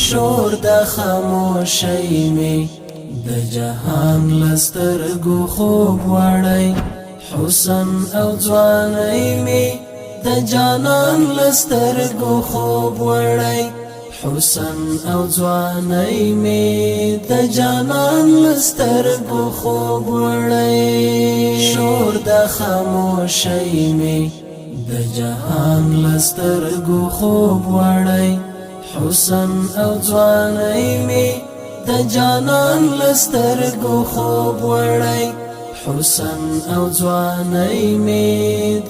شور د خاموشۍ می د جهان لسترګو خوب وړی حسن او ځوانۍ می د جانان لسترګو خوب وړی حسن او ځوانۍ می د جانان لسترګو خوب وړی شور د خاموشۍ می د جهان لسترګو خوب وړی حسن او ځوانۍ می د جانان لسترګو خوب وړی حسن او ځوانۍ می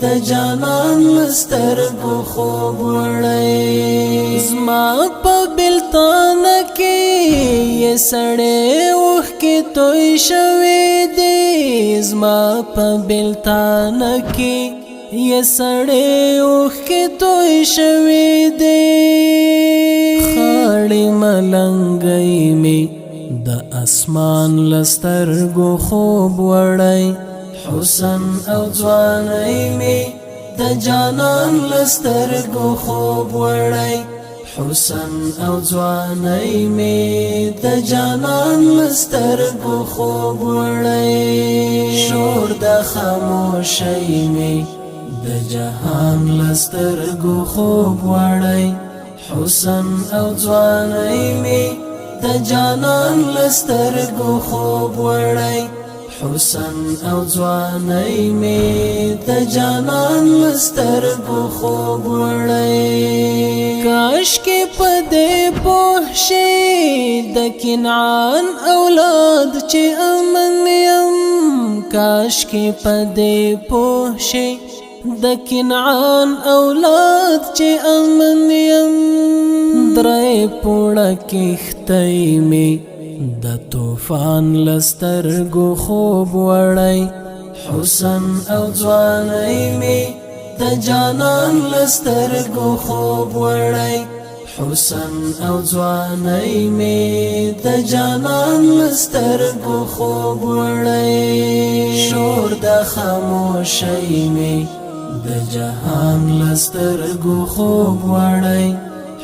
د جانان لسترګو خوب وړی زما په بلتان کې یې سړې اوښکې توی شوې دي زما په بلتان کې یې سړې اوښکې توی شوې دي خړې ملنګۍ می د اسمان لسترګو خوب وړی حسن او ځوانۍ می د جانان لسترګو خوب وړی حسن او ځوانۍ می د جانان لسترګو خوب وړی شور د خاموشۍ می د جهان لسترګو خوب وړی حسن او ځوانۍ می د جانان لسترګو خوب وړی حسن او ځوانۍ می د جانان لسترګو خوب وړی کاش کې په دې پوه شي د کنعان اولاد چې امن یم کاش کې په دې پوه شي د کنعان اولاد چې امن یم درې پوړه کښتۍ می د طوفان لسترګو خوب وړی حسن او ځوانۍ می د جانان لسترګو خوب وړی حسن او ځوانۍ می د جانان لسترګو خوب وړی شور د خاموشۍ می د جهان لسترګو خوب وړی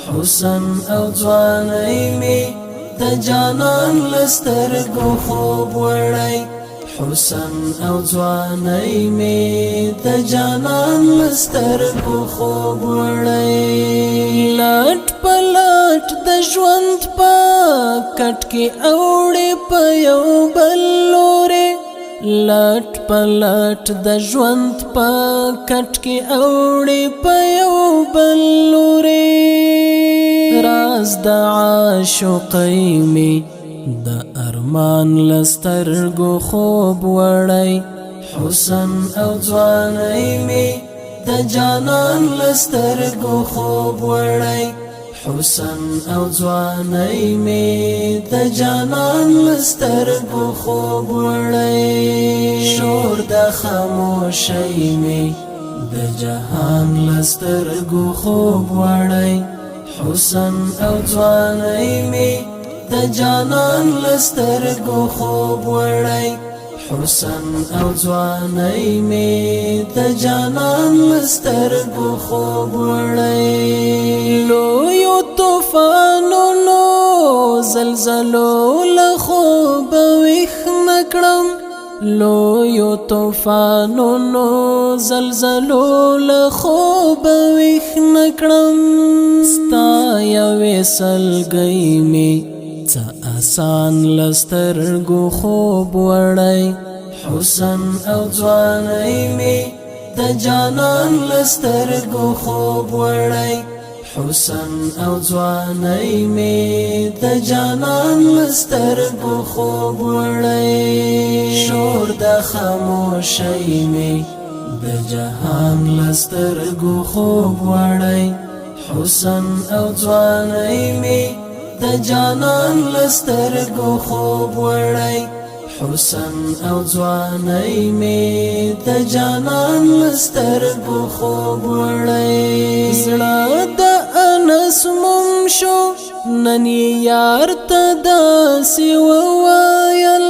حسن او ځوانۍ می د جانان لسترګو خوب وړی حسن او ځوانۍ می د جانان لسترګو خوب وړی لټ پلټ د ژوند په کټ کې اوړې په یو بل لورې لټ پلټ د ژوند په کټ کې اوړې په یو بل لورې راز د عاشقۍ می د ارمان لسترګو خوب وړی حسن او ځوانۍ می د جانان لسترګو خوب وړی حسن او ځوانۍ می د جانان لسترګو خوب وړی شور د خاموشۍ می د جهان لسترګو خوب وړی حسن او ځوانۍ می د جانان لسترګو خوب وړی حسن او ځوانۍ می د جانان لسترګو خوب وړی لویو طوفانونو زلزلو له خوبه ویښ نه کړم لویو طوفانونو زلزلو له خوبه ویښ نه کړم ستا یوې سلګۍ می څه آسان لسترګو خوب وړی حسن او ځوانۍ می د جانان لسترګو خوب وړی حسن او ځوانۍ می د جانان لسترګو خوب وړی شور د خاموشۍ می د جهان لسترګو خوب وړی حسن او ځوانۍ می د جانان لسترګو خوب وړی حسن او ځوانۍ می د جانان لسترګو خوب وړی زړه د انس مم شو نن یار ته داسې وویل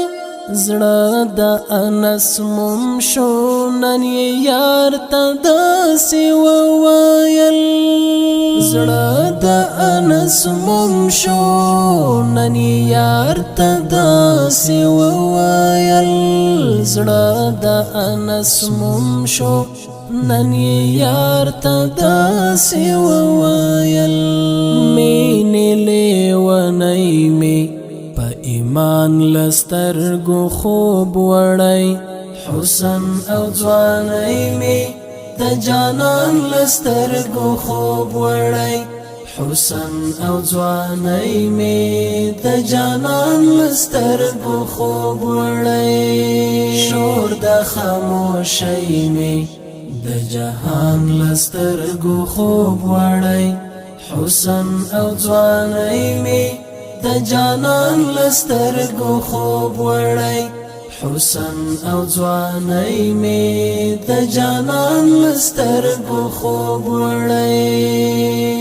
زړه د انس مم شو نن یار ته داسې وویل زړه د انس مم شو نن یار ته داسې وویل زړه د انس مم شو نن یار ته داسې وویل مینې لیونی مې په ایمان لسترګو خوب وړی حسن او ځوانۍ مې د جانان لسترګو خوب وړی حسن او ځوانۍ مې د جانان لسترګو خوب وړی شور د خاموشۍ مې د جهان لسترګو خوب وړی حسن او ځوانۍ مې د جانان لسترګو خوب وړی حسن او ځوانۍ مې د جانان لسترګو خوب وړی